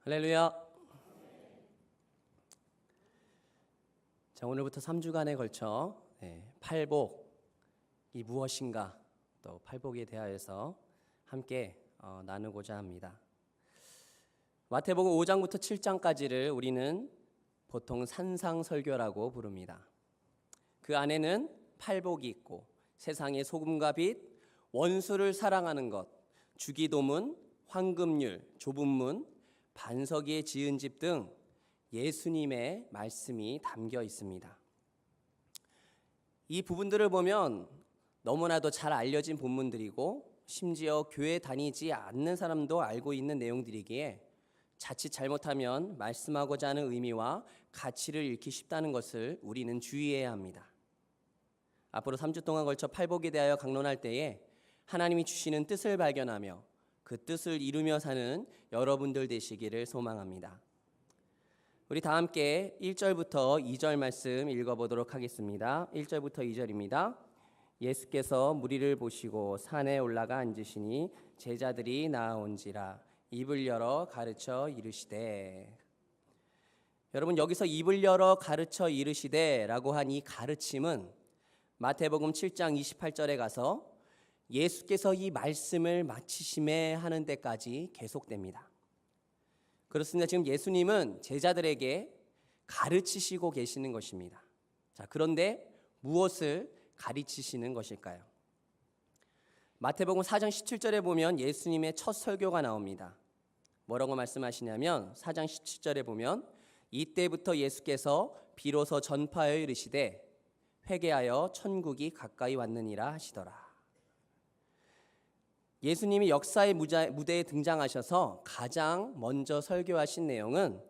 할렐루야. 자, 오늘부터 3주간에 걸쳐 팔복이 무엇인가, 또 팔복에 대하여서 함께 나누고자 합니다. 마태복음 5장부터 7장까지를 우리는 보통 산상설교라고 부릅니다. 그 안에는 팔복이 있고 세상의 소금과 빛, 원수를 사랑하는 것, 주기도문, 황금률, 좁은 문, 반석이에 지은 집 등 예수님의 말씀이 담겨 있습니다. 이 부분들을 보면 너무나도 잘 알려진 본문들이고 심지어 교회 다니지 않는 사람도 알고 있는 내용들이기에 자칫 잘못하면 말씀하고자 하는 의미와 가치를 잃기 쉽다는 것을 우리는 주의해야 합니다. 앞으로 3주 동안 걸쳐 팔복에 대하여 강론할 때에 하나님이 주시는 뜻을 발견하며 그 뜻을 이루며 사는 여러분들 되시기를 소망합니다. 우리 다 함께 1절부터 2절 말씀 읽어보도록 하겠습니다. 1절부터 2절입니다. 예수께서 무리를 보시고 산에 올라가 앉으시니 제자들이 나아온지라 입을 열어 가르쳐 이르시되. 여러분, 여기서 입을 열어 가르쳐 이르시되 라고 한 이 가르침은 마태복음 7장 28절에 가서 예수께서 이 말씀을 마치심에 하는 데까지 계속됩니다. 그렇습니다. 지금 예수님은 제자들에게 가르치시고 계시는 것입니다. 자, 그런데 무엇을 가르치시는 것일까요? 마태복음 4장 17절에 보면 예수님의 첫 설교가 나옵니다. 뭐라고 말씀하시냐면 4장 17절에 보면 이때부터 예수께서 비로소 전파하여 이르시되 회개하여 천국이 가까이 왔느니라 하시더라. 예수님이 역사의 무대에 등장하셔서 가장 먼저 설교하신 내용은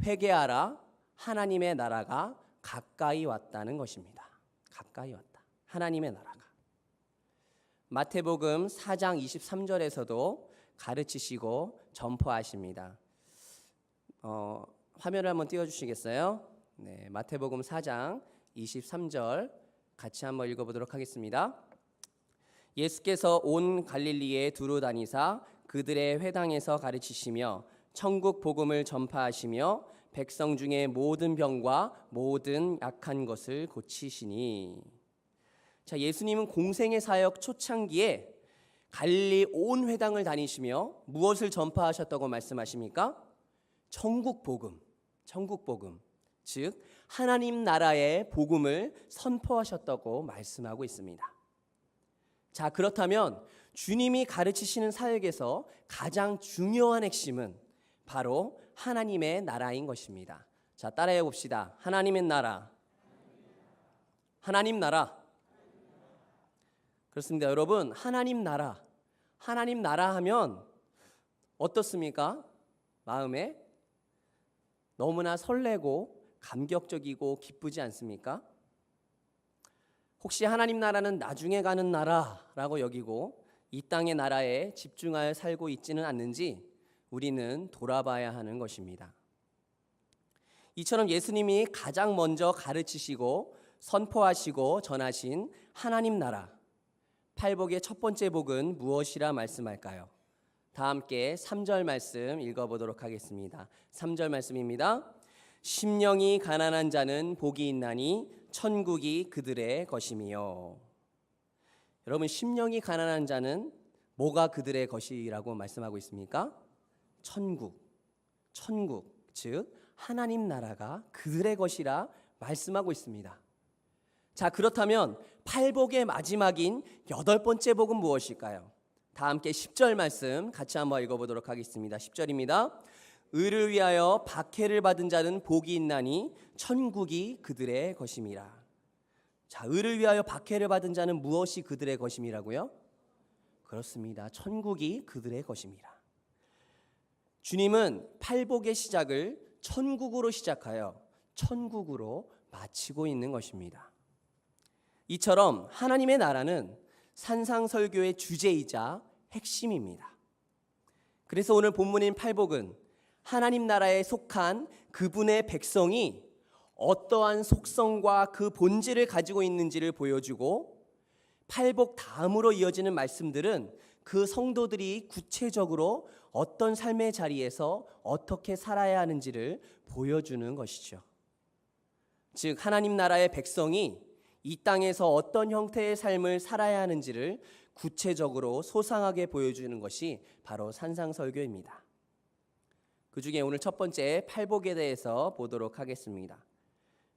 회개하라, 하나님의 나라가 가까이 왔다는 것입니다. 가까이 왔다. 하나님의 나라가. 마태복음 4장 23절에서도 가르치시고 전파하십니다. 화면을 한번 띄워주시겠어요? 네, 마태복음 4장 23절 같이 한번 읽어보도록 하겠습니다. 예수께서 온 갈릴리에 두루 다니사 그들의 회당에서 가르치시며 천국 복음을 전파하시며 백성 중에 모든 병과 모든 약한 것을 고치시니. 자, 예수님은 공생의 사역 초창기에 갈릴리 온 회당을 다니시며 무엇을 전파하셨다고 말씀하십니까? 천국 복음, 천국 복음, 즉 하나님 나라의 복음을 선포하셨다고 말씀하고 있습니다. 자, 그렇다면 주님이 가르치시는 사역에서 가장 중요한 핵심은 바로 하나님의 나라인 것입니다. 자, 따라해 봅시다. 하나님의 나라. 하나님 나라. 그렇습니다. 여러분, 하나님 나라. 하나님 나라 하면 어떻습니까? 마음에 너무나 설레고 감격적이고 기쁘지 않습니까? 혹시 하나님 나라는 나중에 가는 나라라고 여기고 이 땅의 나라에 집중하여 살고 있지는 않는지 우리는 돌아봐야 하는 것입니다. 이처럼 예수님이 가장 먼저 가르치시고 선포하시고 전하신 하나님 나라, 팔복의 첫 번째 복은 무엇이라 말씀할까요? 다 함께 3절 말씀 읽어보도록 하겠습니다. 3절 말씀입니다. 심령이 가난한 자는 복이 있나니 천국이 그들의 것이며. 여러분, 심령이 가난한 자는 뭐가 그들의 것이라고 말씀하고 있습니까? 천국, 즉 하나님 나라가 그들의 것이라 말씀하고 있습니다. 자, 그렇다면 팔복의 마지막인 8번째 복은 무엇일까요? 다 함께 10절 말씀 같이 한번 읽어보도록 하겠습니다. 10절입니다. 의를 위하여 박해를 받은 자는 복이 있나니 천국이 그들의 것임이라. 자, 의를 위하여 박해를 받은 자는 무엇이 그들의 것임이라고요? 그렇습니다. 천국이 그들의 것임이라. 주님은 팔복의 시작을 천국으로 시작하여 천국으로 마치고 있는 것입니다. 이처럼 하나님의 나라는 산상설교의 주제이자 핵심입니다. 그래서 오늘 본문인 팔복은 하나님 나라에 속한 그분의 백성이 어떠한 속성과 그 본질을 가지고 있는지를 보여주고, 팔복 다음으로 이어지는 말씀들은 그 성도들이 구체적으로 어떤 삶의 자리에서 어떻게 살아야 하는지를 보여주는 것이죠. 즉 하나님 나라의 백성이 이 땅에서 어떤 형태의 삶을 살아야 하는지를 구체적으로 소상하게 보여주는 것이 바로 산상설교입니다. 그 중에 오늘 첫 번째 팔복에 대해서 보도록 하겠습니다.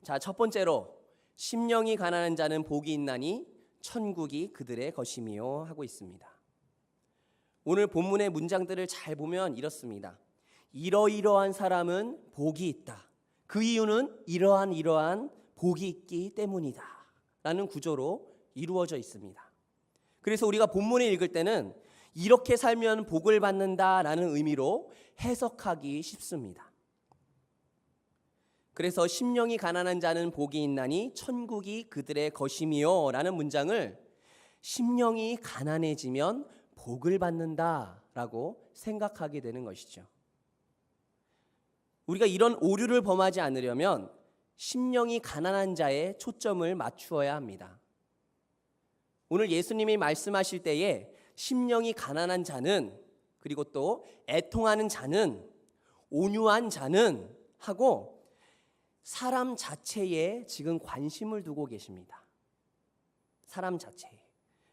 자, 첫 번째로 심령이 가난한 자는 복이 있나니 천국이 그들의 것이미요 하고 있습니다. 오늘 본문의 문장들을 잘 보면 이렇습니다. 이러이러한 사람은 복이 있다. 그 이유는 이러한 복이 있기 때문이다 라는 구조로 이루어져 있습니다. 그래서 우리가 본문을 읽을 때는 이렇게 살면 복을 받는다라는 의미로 해석하기 쉽습니다. 그래서 심령이 가난한 자는 복이 있나니 천국이 그들의 것이미요 라는 문장을 심령이 가난해지면 복을 받는다라고 생각하게 되는 것이죠. 우리가 이런 오류를 범하지 않으려면 심령이 가난한 자에 초점을 맞추어야 합니다. 오늘 예수님이 말씀하실 때에 심령이 가난한 자는, 그리고 또 애통하는 자는, 온유한 자는 하고 사람 자체에 지금 관심을 두고 계십니다. 사람 자체에.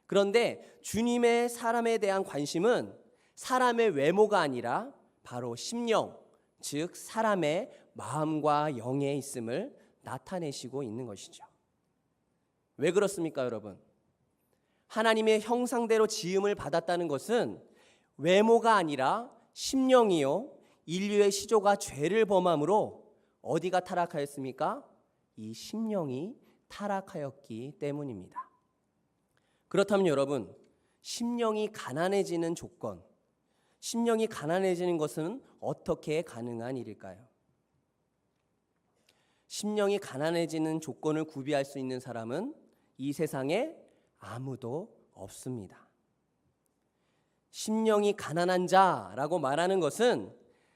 그런데 주님의 사람에 대한 관심은 사람의 외모가 아니라 바로 심령, 즉 사람의 마음과 영에 있음을 나타내시고 있는 것이죠. 왜 그렇습니까, 여러분? 하나님의 형상대로 지음을 받았다는 것은 외모가 아니라 심령이요, 인류의 시조가 죄를 범함으로 어디가 타락하였습니까? 이 심령이 타락하였기 때문입니다. 그렇다면 여러분, 심령이 가난해지는 조건, 심령이 가난해지는 것은 어떻게 가능한 일일까요? 심령이 가난해지는 조건을 구비할 수 있는 사람은 이 세상에 아무도 없습니다. 심령이 가난한 자라고 말하는 것은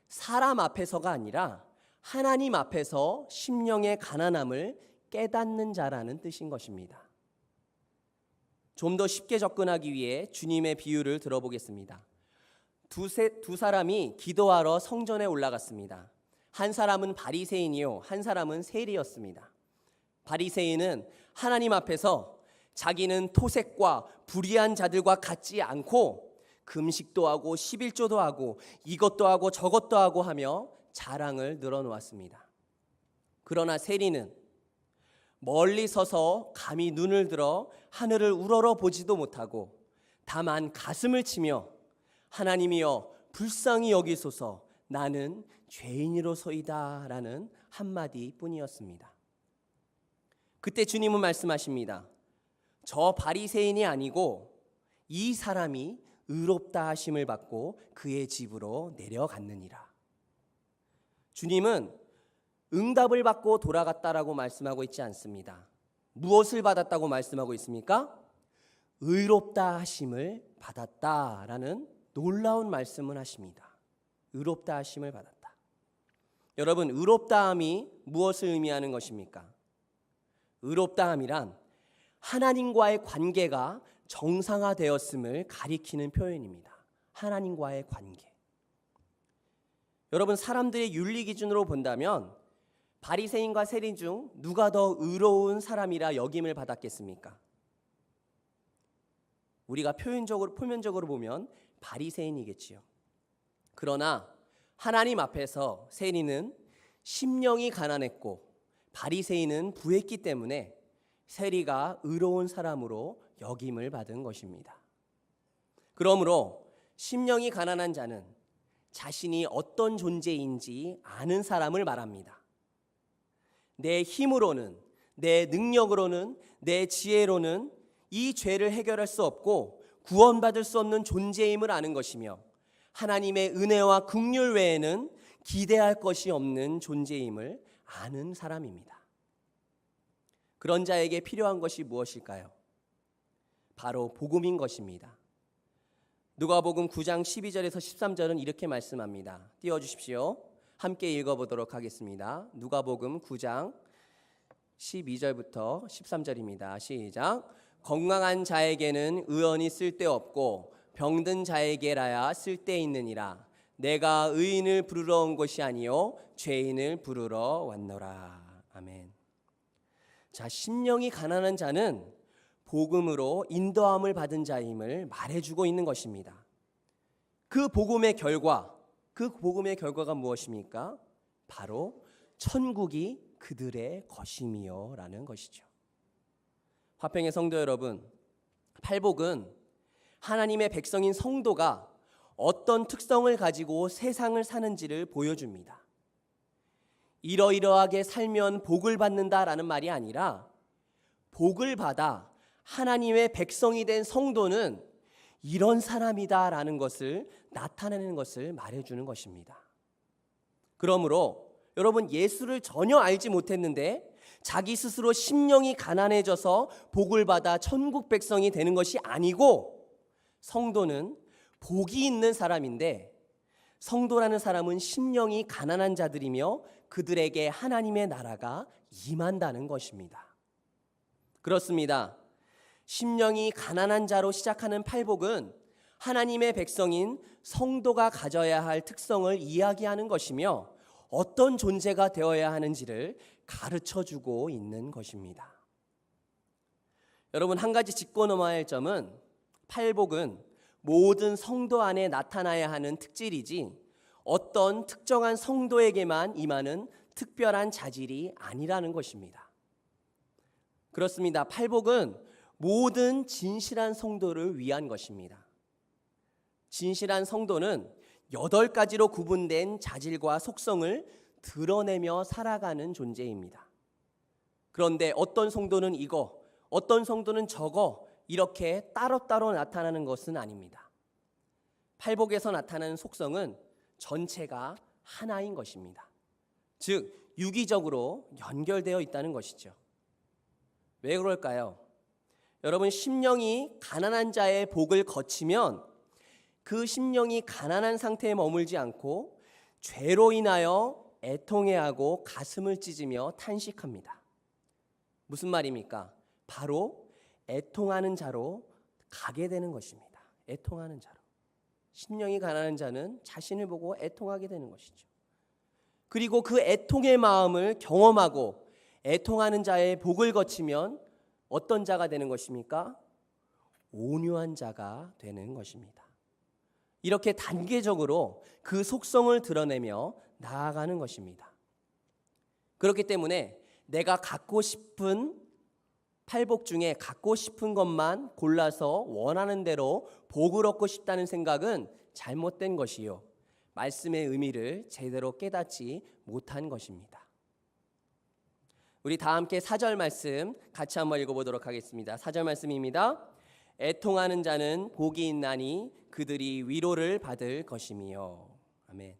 사람 앞에서가 아니라 하나님 앞에서 심령의 가난함을 깨닫는 자라는 뜻인 것입니다. 좀 더 쉽게 접근하기 위해 주님의 비유를 들어보겠습니다. 두 사람이 기도하러 성전에 올라갔습니다. 한 사람은 바리새인이요, 한 사람은 세리였습니다. 바리새인은 하나님 앞에서 자기는 토색과 불의한 자들과 같지 않고 금식도 하고 11조도 하고 이것도 하고 저것도 하고 하며 자랑을 늘어놓았습니다. 그러나 세리는 멀리 서서 감히 눈을 들어 하늘을 우러러 보지도 못하고 다만 가슴을 치며 하나님이여 불쌍히 여기소서 나는 죄인이로소이다 라는 한마디 뿐이었습니다. 그때 주님은 말씀하십니다. 저 바리새인이 아니고 이 사람이 의롭다 하심을 받고 그의 집으로 내려갔느니라. 주님은 응답을 받고 돌아갔다라고 말씀하고 있지 않습니다. 무엇을 받았다고 말씀하고 있습니까? 의롭다 하심을 받았다라는 놀라운 말씀을 하십니다. 의롭다 하심을 받았다. 여러분, 의롭다함이 무엇을 의미하는 것입니까? 의롭다함이란 하나님과의 관계가 정상화되었음을 가리키는 표현입니다. 하나님과의 관계. 여러분, 사람들의 윤리 기준으로 본다면 바리새인과 세리 중 누가 더 의로운 사람이라 여김을 받았겠습니까? 우리가 표면적으로 보면 바리새인이겠지요. 그러나 하나님 앞에서 세리는 심령이 가난했고 바리새인은 부했기 때문에 세리가 의로운 사람으로 여김을 받은 것입니다. 그러므로 심령이 가난한 자는 자신이 어떤 존재인지 아는 사람을 말합니다. 내 힘으로는, 내 능력으로는, 내 지혜로는 이 죄를 해결할 수 없고 구원받을 수 없는 존재임을 아는 것이며 하나님의 은혜와 긍휼 외에는 기대할 것이 없는 존재임을 아는 사람입니다. 그런 자에게 필요한 것이 무엇일까요? 바로 복음인 것입니다. 누가복음 9장 12절에서 13절은 이렇게 말씀합니다. 띄워주십시오. 함께 읽어보도록 하겠습니다. 누가복음 9장 12절부터 13절입니다. 시작. 건강한 자에게는 의원이 쓸데없고 병든 자에게라야 쓸데있느니라. 내가 의인을 부르러 온 것이 아니요 죄인을 부르러 왔노라. 아멘. 자, 심령이 가난한 자는 복음으로 인도함을 받은 자임을 말해주고 있는 것입니다. 그 복음의 결과가 무엇입니까? 바로 천국이 그들의 것임이요 라는 것이죠. 화평의 성도 여러분, 팔복은 하나님의 백성인 성도가 어떤 특성을 가지고 세상을 사는지를 보여줍니다. 이러이러하게 살면 복을 받는다라는 말이 아니라 복을 받아 하나님의 백성이 된 성도는 이런 사람이다라는 것을 나타내는 것을 말해주는 것입니다. 그러므로 여러분, 예수를 전혀 알지 못했는데 자기 스스로 심령이 가난해져서 복을 받아 천국 백성이 되는 것이 아니고, 성도는 복이 있는 사람인데 성도라는 사람은 심령이 가난한 자들이며 그들에게 하나님의 나라가 임한다는 것입니다. 그렇습니다. 심령이 가난한 자로 시작하는 팔복은 하나님의 백성인 성도가 가져야 할 특성을 이야기하는 것이며 어떤 존재가 되어야 하는지를 가르쳐주고 있는 것입니다. 여러분, 한 가지 짚고 넘어야 할 점은 팔복은 모든 성도 안에 나타나야 하는 특질이지 어떤 특정한 성도에게만 임하는 특별한 자질이 아니라는 것입니다. 그렇습니다. 팔복은 모든 진실한 성도를 위한 것입니다. 진실한 성도는 8가지로 구분된 자질과 속성을 드러내며 살아가는 존재입니다. 그런데 어떤 성도는 이거, 어떤 성도는 저거 이렇게 따로따로 나타나는 것은 아닙니다. 팔복에서 나타나는 속성은 전체가 하나인 것입니다. 즉, 유기적으로 연결되어 있다는 것이죠. 왜 그럴까요? 여러분, 심령이 가난한 자의 복을 거치면 그 심령이 가난한 상태에 머물지 않고 죄로 인하여 애통해하고 가슴을 찢으며 탄식합니다. 무슨 말입니까? 바로 애통하는 자로 가게 되는 것입니다. 애통하는 자로. 심령이 가난한 자는 자신을 보고 애통하게 되는 것이죠. 그리고 그 애통의 마음을 경험하고 애통하는 자의 복을 거치면 어떤 자가 되는 것입니까? 온유한 자가 되는 것입니다. 이렇게 단계적으로 그 속성을 드러내며 나아가는 것입니다. 그렇기 때문에 내가 갖고 싶은 팔복 중에 갖고 싶은 것만 골라서 원하는 대로 복을 얻고 싶다는 생각은 잘못된 것이요, 말씀의 의미를 제대로 깨닫지 못한 것입니다. 우리 다 함께 4절 말씀 같이 한번 읽어보도록 하겠습니다. 4절 말씀입니다. 애통하는 자는 복이 있나니 그들이 위로를 받을 것이며. 아멘.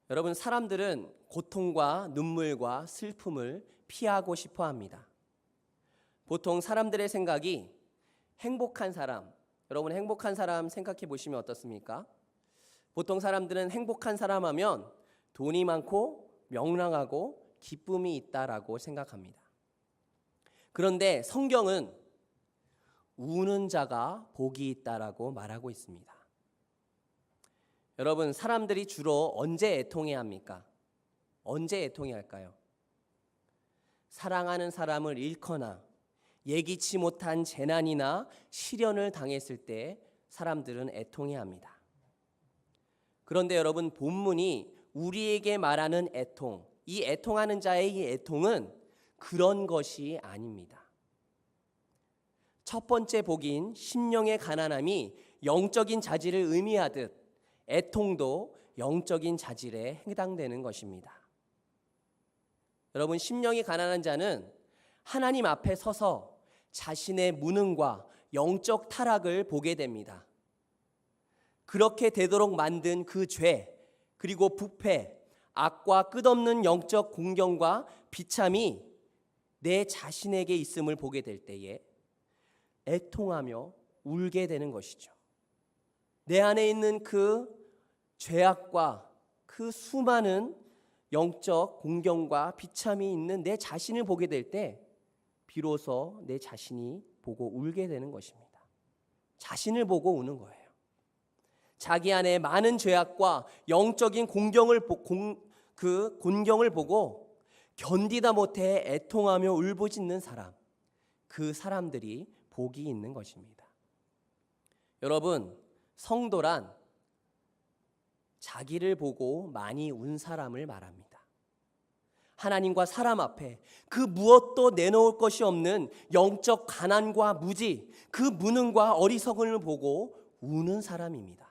여러분, 사람들은 고통과 눈물과 슬픔을 피하고 싶어 합니다. 보통 사람들의 생각이 행복한 사람, 여러분 행복한 사람 생각해 보시면 어떻습니까? 보통 사람들은 행복한 사람 하면 돈이 많고 명랑하고 기쁨이 있다라고 생각합니다. 그런데 성경은 우는 자가 복이 있다라고 말하고 있습니다. 여러분, 사람들이 주로 언제 애통해야 합니까? 언제 애통해야 할까요? 사랑하는 사람을 잃거나 예기치 못한 재난이나 시련을 당했을 때 사람들은 애통해야 합니다. 그런데 여러분, 본문이 우리에게 말하는 애통, 이 애통하는 자의 이 애통은 그런 것이 아닙니다. 첫 번째 복인 심령의 가난함이 영적인 자질을 의미하듯 애통도 영적인 자질에 해당되는 것입니다. 여러분, 심령이 가난한 자는 하나님 앞에 서서 자신의 무능과 영적 타락을 보게 됩니다. 그렇게 되도록 만든 그 죄, 그리고 부패, 악과 끝없는 영적 공경과 비참이 내 자신에게 있음을 보게 될 때에 애통하며 울게 되는 것이죠. 내 안에 있는 그 죄악과 그 수많은 영적 공경과 비참이 있는 내 자신을 보게 될 때 비로소 내 자신이 보고 울게 되는 것입니다. 자신을 보고 우는 거예요. 자기 안에 많은 죄악과 영적인 곤경을 보고 견디다 못해 애통하며 울부짖는 사람, 그 사람들이 복이 있는 것입니다. 여러분, 성도란 자기를 보고 많이 운 사람을 말합니다. 하나님과 사람 앞에 그 무엇도 내놓을 것이 없는 영적 가난과 무지, 그 무능과 어리석음을 보고 우는 사람입니다.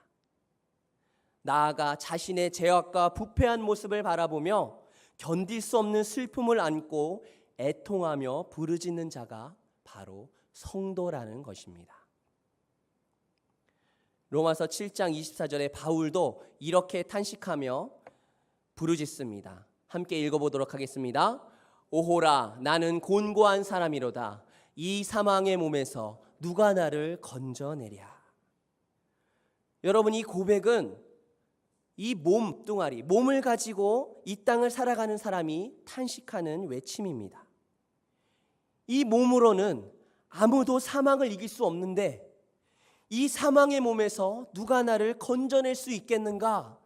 나아가 자신의 죄악과 부패한 모습을 바라보며 견딜 수 없는 슬픔을 안고 애통하며 부르짖는 자가 바로 성도라는 것입니다. 로마서 7장 24절에 바울도 이렇게 탄식하며 부르짖습니다. 함께 읽어보도록 하겠습니다. 오호라, 나는 곤고한 사람이로다. 이 사망의 몸에서 누가 나를 건져내랴. 여러분, 이 고백은 이 몸뚱아리, 몸을 가지고 이 땅을 살아가는 사람이 탄식하는 외침입니다. 이 몸으로는 아무도 사망을 이길 수 없는데 이 사망의 몸에서 누가 나를 건져낼 수 있겠는가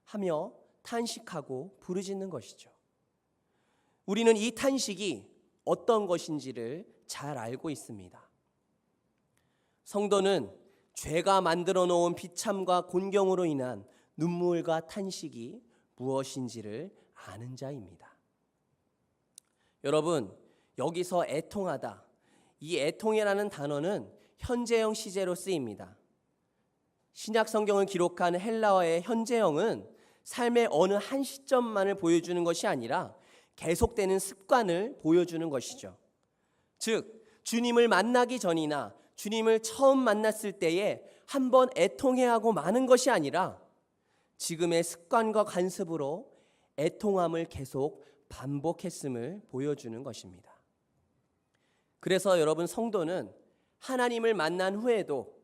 하며 탄식하고 부르짖는 것이죠. 우리는 이 탄식이 어떤 것인지를 잘 알고 있습니다. 성도는 죄가 만들어 놓은 비참과 곤경으로 인한 눈물과 탄식이 무엇인지를 아는 자입니다. 여러분, 여기서 애통하다, 이 애통이라는 단어는 현재형 시제로 쓰입니다. 신약 성경을 기록한 헬라어의 현재형은 삶의 어느 한 시점만을 보여주는 것이 아니라 계속되는 습관을 보여주는 것이죠. 즉, 주님을 만나기 전이나 주님을 처음 만났을 때에 한번 애통해야 하고 마는 것이 아니라 지금의 습관과 관습으로 애통함을 계속 반복했음을 보여주는 것입니다. 그래서 여러분, 성도는 하나님을 만난 후에도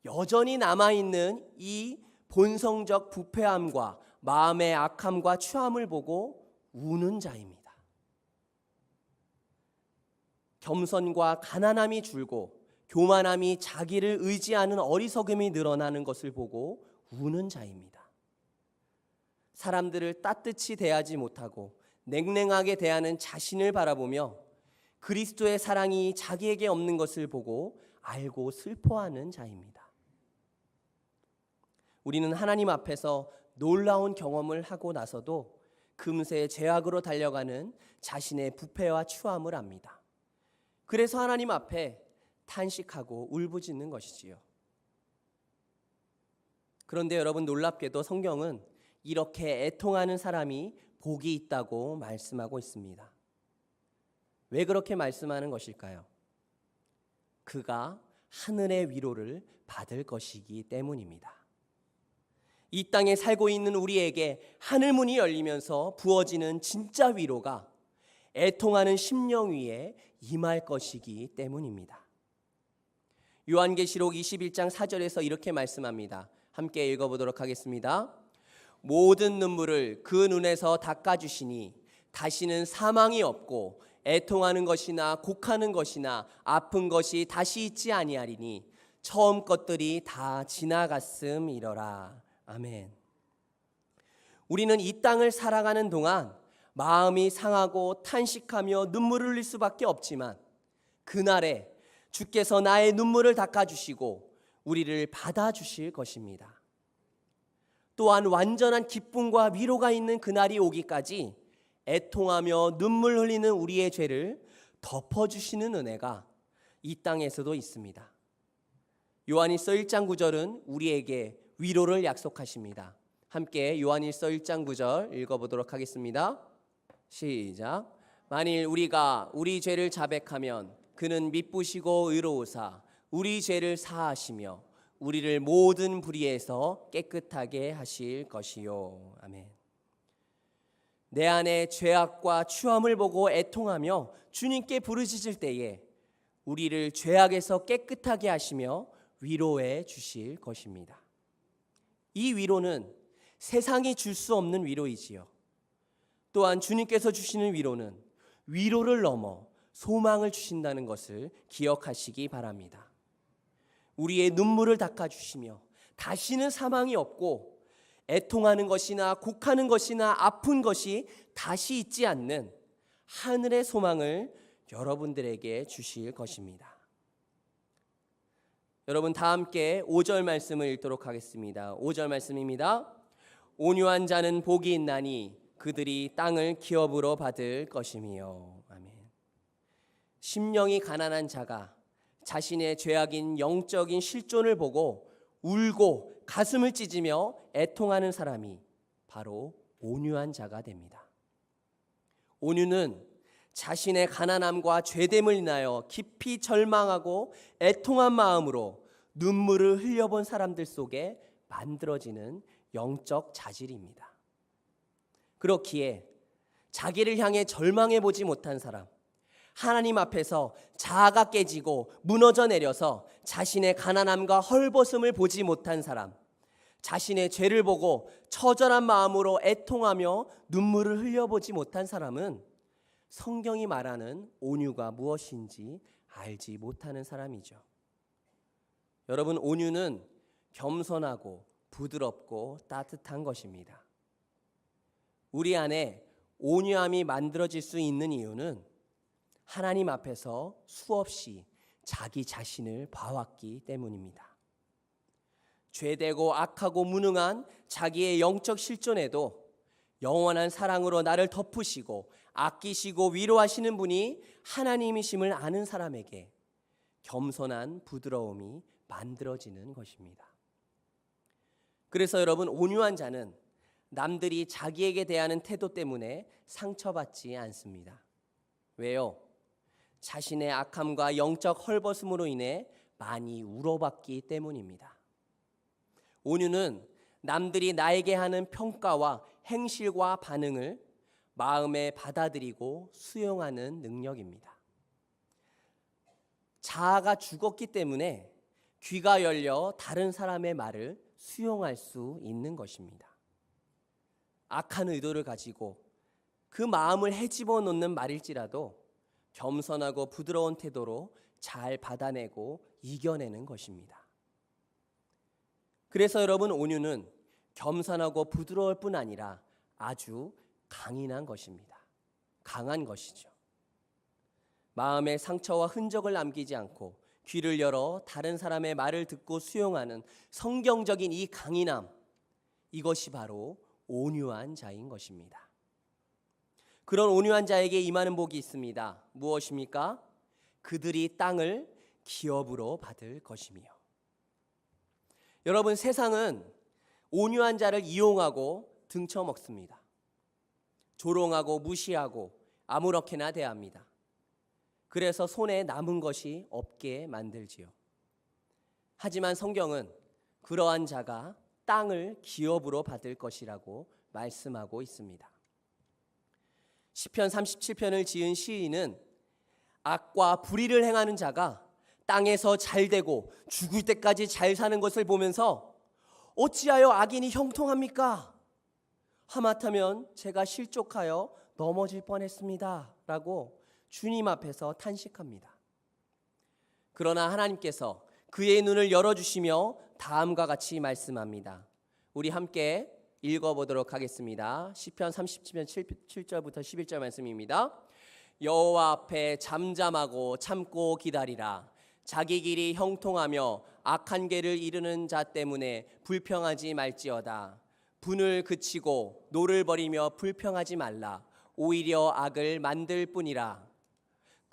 여전히 남아있는 이 본성적 부패함과 마음의 악함과 추함을 보고 우는 자입니다. 겸손과 가난함이 줄고 교만함이 자기를 의지하는 어리석음이 늘어나는 것을 보고 우는 자입니다. 사람들을 따뜻히 대하지 못하고 냉랭하게 대하는 자신을 바라보며 그리스도의 사랑이 자기에게 없는 것을 보고 알고 슬퍼하는 자입니다. 우리는 하나님 앞에서 놀라운 경험을 하고 나서도 금세 죄악으로 달려가는 자신의 부패와 추함을 압니다. 그래서 하나님 앞에 탄식하고 울부짖는 것이지요. 그런데 여러분, 놀랍게도 성경은 이렇게 애통하는 사람이 복이 있다고 말씀하고 있습니다. 왜 그렇게 말씀하는 것일까요? 그가 하늘의 위로를 받을 것이기 때문입니다. 이 땅에 살고 있는 우리에게 하늘문이 열리면서 부어지는 진짜 위로가 애통하는 심령 위에 임할 것이기 때문입니다. 요한계시록 21장 4절에서 이렇게 말씀합니다. 함께 읽어보도록 하겠습니다. 모든 눈물을 그 눈에서 닦아주시니 다시는 사망이 없고 애통하는 것이나 곡하는 것이나 아픈 것이 다시 있지 아니하리니 처음 것들이 다 지나갔음이러라. 아멘. 우리는 이 땅을 살아가는 동안 마음이 상하고 탄식하며 눈물을 흘릴 수밖에 없지만 그날에 주께서 나의 눈물을 닦아주시고 우리를 받아주실 것입니다. 또한 완전한 기쁨과 위로가 있는 그날이 오기까지 애통하며 눈물 흘리는 우리의 죄를 덮어주시는 은혜가 이 땅에서도 있습니다. 요한일서 1장 9절은 우리에게 위로를 약속하십니다. 함께 요한일서 1장 9절 읽어보도록 하겠습니다. 시작. 만일 우리가 우리 죄를 자백하면 그는 미쁘시고 의로우사 우리 죄를 사하시며 우리를 모든 불의에서 깨끗하게 하실 것이요. 아멘. 내 안에 죄악과 추함을 보고 애통하며 주님께 부르짖을 때에 우리를 죄악에서 깨끗하게 하시며 위로해 주실 것입니다. 이 위로는 세상이 줄 수 없는 위로이지요. 또한 주님께서 주시는 위로는 위로를 넘어 소망을 주신다는 것을 기억하시기 바랍니다. 우리의 눈물을 닦아주시며 다시는 사망이 없고 애통하는 것이나 곡하는 것이나 아픈 것이 다시 있지 않는 하늘의 소망을 여러분들에게 주실 것입니다. 여러분 다 함께 5절 말씀을 읽도록 하겠습니다. 5절 말씀입니다. 온유한 자는 복이 있나니 그들이 땅을 기업으로 받을 것이며. 아멘. 심령이 가난한 자가 자신의 죄악인 영적인 실존을 보고 울고 가슴을 찢으며 애통하는 사람이 바로 온유한 자가 됩니다. 온유는 자신의 가난함과 죄됨을 인하여 깊이 절망하고 애통한 마음으로 눈물을 흘려본 사람들 속에 만들어지는 영적 자질입니다. 그렇기에 자기를 향해 절망해 보지 못한 사람, 하나님 앞에서 자아가 깨지고 무너져 내려서 자신의 가난함과 헐벗음을 보지 못한 사람, 자신의 죄를 보고 처절한 마음으로 애통하며 눈물을 흘려보지 못한 사람은 성경이 말하는 온유가 무엇인지 알지 못하는 사람이죠. 여러분, 온유는 겸손하고 부드럽고 따뜻한 것입니다. 우리 안에 온유함이 만들어질 수 있는 이유는 하나님 앞에서 수없이 자기 자신을 봐왔기 때문입니다. 죄되고 악하고 무능한 자기의 영적 실존에도 영원한 사랑으로 나를 덮으시고 아끼시고 위로하시는 분이 하나님이심을 아는 사람에게 겸손한 부드러움이 만들어지는 것입니다. 그래서 여러분, 온유한 자는 남들이 자기에게 대하는 태도 때문에 상처받지 않습니다. 왜요? 자신의 악함과 영적 헐벗음으로 인해 많이 울어봤기 때문입니다. 온유는 남들이 나에게 하는 평가와 행실과 반응을 마음에 받아들이고 수용하는 능력입니다. 자아가 죽었기 때문에 귀가 열려 다른 사람의 말을 수용할 수 있는 것입니다. 악한 의도를 가지고 그 마음을 헤집어 놓는 말일지라도 겸손하고 부드러운 태도로 잘 받아내고 이겨내는 것입니다. 그래서 여러분, 온유는 겸손하고 부드러울 뿐 아니라 아주 강인한 것입니다. 강한 것이죠. 마음의 상처와 흔적을 남기지 않고 귀를 열어 다른 사람의 말을 듣고 수용하는 성경적인 이 강인함, 이것이 바로 온유한 자인 것입니다. 그런 온유한 자에게 임하는 복이 있습니다. 무엇입니까? 그들이 땅을 기업으로 받을 것이며. 여러분, 세상은 온유한 자를 이용하고 등쳐먹습니다. 조롱하고 무시하고 아무렇게나 대합니다. 그래서 손에 남은 것이 없게 만들지요. 하지만 성경은 그러한 자가 땅을 기업으로 받을 것이라고 말씀하고 있습니다. 시편 37편을 지은 시인은 악과 불의를 행하는 자가 땅에서 잘되고 죽을 때까지 잘 사는 것을 보면서 어찌하여 악인이 형통합니까? 하마터면 제가 실족하여 넘어질 뻔했습니다 라고 주님 앞에서 탄식합니다. 그러나 하나님께서 그의 눈을 열어주시며 다음과 같이 말씀합니다. 우리 함께 읽어보도록 하겠습니다. 시편 37편 7절부터 11절 말씀입니다. 여호와 앞에 잠잠하고 참고 기다리라. 자기 길이 형통하며 악한 길을 이루는 자 때문에 불평하지 말지어다. 분을 그치고 노를 버리며 불평하지 말라. 오히려 악을 만들 뿐이라.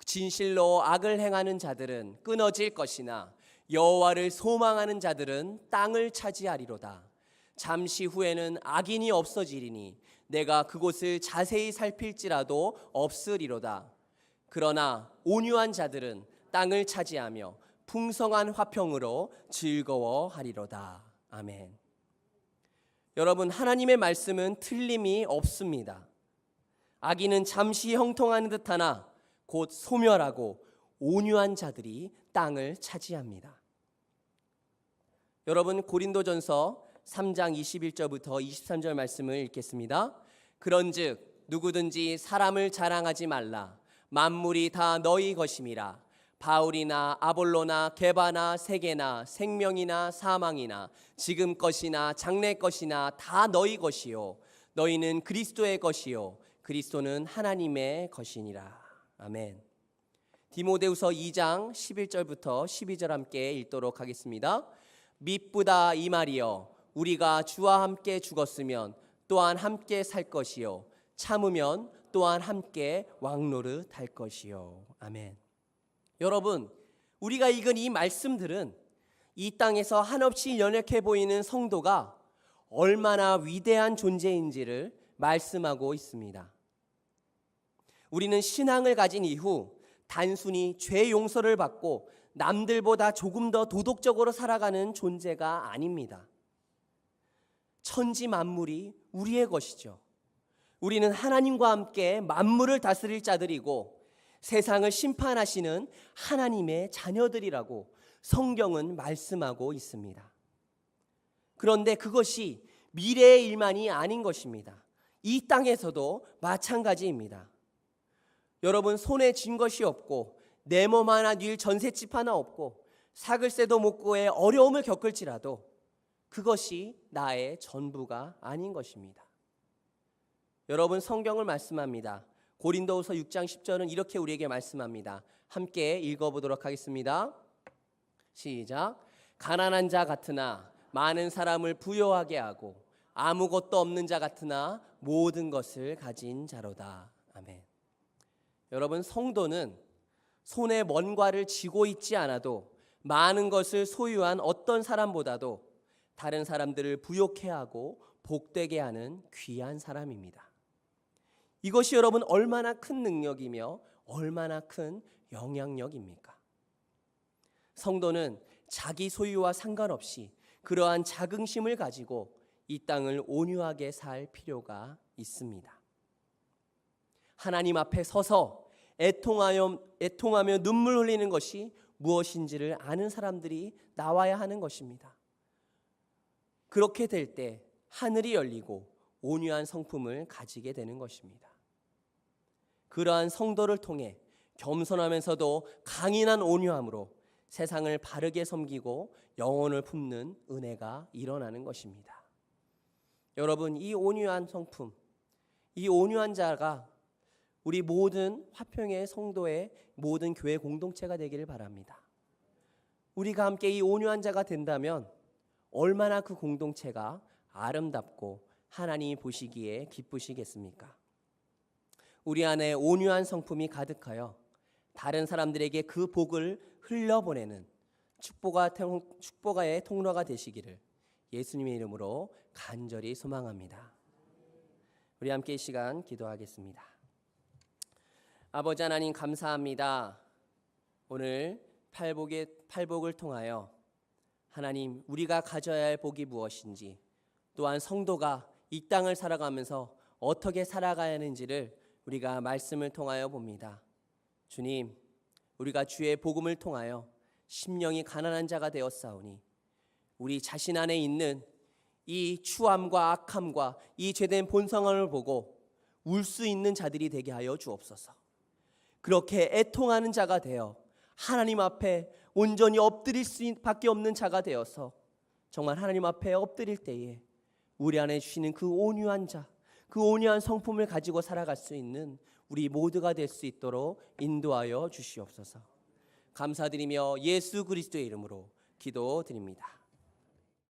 진실로 악을 행하는 자들은 끊어질 것이나 여호와를 소망하는 자들은 땅을 차지하리로다. 잠시 후에는 악인이 없어지리니 내가 그곳을 자세히 살필지라도 없으리로다. 그러나 온유한 자들은 땅을 차지하며 풍성한 화평으로 즐거워하리로다. 아멘. 여러분, 하나님의 말씀은 틀림이 없습니다. 악인은 잠시 형통하는 듯하나 곧 소멸하고 온유한 자들이 땅을 차지합니다. 여러분, 고린도전서 3장 21절부터 23절 말씀을 읽겠습니다. 그런즉 누구든지 사람을 자랑하지 말라. 만물이 다 너희 것임이라. 바울이나 아볼로나 게바나 세계나 생명이나 사망이나 지금 것이나 장래 것이나 다 너희 것이요 너희는 그리스도의 것이요 그리스도는 하나님의 것이니라. 아멘. 디모데후서 2장 11절부터 12절 함께 읽도록 하겠습니다. 밉보다 이 말이여 우리가 주와 함께 죽었으면 또한 함께 살 것이요 참으면 또한 함께 왕노릇 할 것이요. 아멘. 여러분, 우리가 읽은 이 말씀들은 이 땅에서 한없이 연약해 보이는 성도가 얼마나 위대한 존재인지를 말씀하고 있습니다. 우리는 신앙을 가진 이후 단순히 죄 용서를 받고 남들보다 조금 더 도덕적으로 살아가는 존재가 아닙니다. 천지 만물이 우리의 것이죠. 우리는 하나님과 함께 만물을 다스릴 자들이고 세상을 심판하시는 하나님의 자녀들이라고 성경은 말씀하고 있습니다. 그런데 그것이 미래의 일만이 아닌 것입니다. 이 땅에서도 마찬가지입니다. 여러분, 손에 쥔 것이 없고 내 몸 하나 쥘 전셋집 하나 없고 사글세도 못 구해 어려움을 겪을지라도 그것이 나의 전부가 아닌 것입니다. 여러분, 성경을 말씀합니다. 고린도후서 6장 10절은 이렇게 우리에게 말씀합니다. 함께 읽어보도록 하겠습니다. 시작. 가난한 자 같으나 많은 사람을 부요하게 하고 아무것도 없는 자 같으나 모든 것을 가진 자로다. 아멘. 여러분, 성도는 손에 뭔가를 쥐고 있지 않아도 많은 것을 소유한 어떤 사람보다도 다른 사람들을 부욕해 하고 복되게 하는 귀한 사람입니다. 이것이 여러분 얼마나 큰 능력이며 얼마나 큰 영향력입니까? 성도는 자기 소유와 상관없이 그러한 자긍심을 가지고 이 땅을 온유하게 살 필요가 있습니다. 하나님 앞에 서서 애통하며 눈물 흘리는 것이 무엇인지를 아는 사람들이 나와야 하는 것입니다. 그렇게 될 때 하늘이 열리고 온유한 성품을 가지게 되는 것입니다. 그러한 성도를 통해 겸손하면서도 강인한 온유함으로 세상을 바르게 섬기고 영혼을 품는 은혜가 일어나는 것입니다. 여러분, 이 온유한 성품, 이 온유한 자가 우리 모든 화평의 성도의 모든 교회 공동체가 되기를 바랍니다. 우리가 함께 이 온유한 자가 된다면 얼마나 그 공동체가 아름답고 하나님이 보시기에 기쁘시겠습니까? 우리 안에 온유한 성품이 가득하여 다른 사람들에게 그 복을 흘려보내는 축복의 통로가 되시기를 예수님의 이름으로 간절히 소망합니다. 우리 함께 이 시간 기도하겠습니다. 아버지 하나님, 감사합니다. 오늘 팔복을 통하여 하나님, 우리가 가져야 할 복이 무엇인지, 또한 성도가 이 땅을 살아가면서 어떻게 살아가야 하는지를 우리가 말씀을 통하여 봅니다. 주님, 우리가 주의 복음을 통하여 심령이 가난한 자가 되었사오니 우리 자신 안에 있는 이 추함과 악함과 이 죄된 본성을 보고 울 수 있는 자들이 되게 하여 주옵소서. 그렇게 애통하는 자가 되어 하나님 앞에 온전히 엎드릴 수밖에 없는 자가 되어서 정말 하나님 앞에 엎드릴 때에 우리 안에 주시는 그 온유한 자, 그 온유한 성품을 가지고 살아갈 수 있는 우리 모두가 될 수 있도록 인도하여 주시옵소서. 감사드리며 예수 그리스도의 이름으로 기도드립니다.